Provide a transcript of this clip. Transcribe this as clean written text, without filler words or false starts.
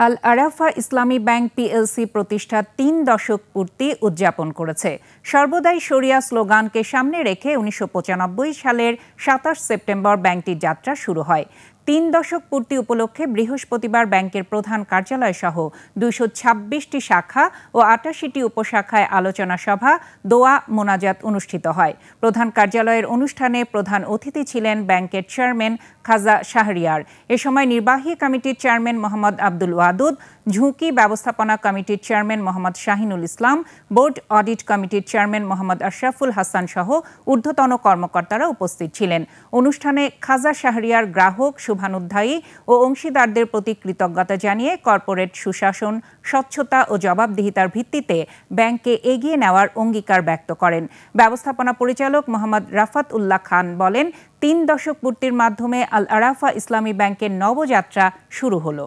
আল আরাফা ইসলামী bank PLC প্রতিষ্ঠার ৩ দশক পূর্তি উদযাপন করেছে। সর্বদাই শরিয়া স্লোগানকে সামনে রেখে ১৯৯৫ সালের ২৭ সেপ্টেম্বর ব্যাংকটির যাত্রা শুরু হয়। ৩ দশক পূর্তি উপলক্ষে বৃহস্পতিবার ব্যাংকের প্রধান কার্যালয় সহ ২২৬টি শাখা ও ৮৮টি উপশাখায় আলোচনা সভা, দোয়া মোনাজাত অনুষ্ঠিত হয়। প্রধান কার্যালয়ের অনুষ্ঠানে প্রধান অতিথি ছিলেন ব্যাংকের চেয়ারম্যান খাজা শাহরিয়ার। এ সময় নির্বাহী কমিটির চেয়ারম্যান মোহাম্মদ আব্দুল ওয়াদুদ, ঝুঁকি ব্যবস্থাপনা কমিটির চেয়ারম্যান মোহাম্মদ শাহিনুল ইসলাম, বোর্ড অডিট কমিটির চেয়ারম্যান মোহাম্মদ আশরাফুল হাসান সহ ঊর্ধ্বতন কর্মকর্তারা উপস্থিত ছিলেন। অনুষ্ঠানে খাজা শাহরিয়ার গ্রাহক, শুভানুধ্যায়ী ও অংশীদারদের প্রতি কৃতজ্ঞতা জানিয়ে কর্পোরেট সুশাসন, স্বচ্ছতা ও জবাবদিহিতার ভিত্তিতে ব্যাংককে এগিয়ে নেওয়ার অঙ্গীকার ব্যক্ত করেন। ব্যবস্থাপনা পরিচালক মোহাম্মদ রাফাত উল্লাহ খান বলেন, ৩ দশক পূর্তির মাধ্যমে আল আরাফা ইসলামী ব্যাংকের নবযাত্রা শুরু হলো।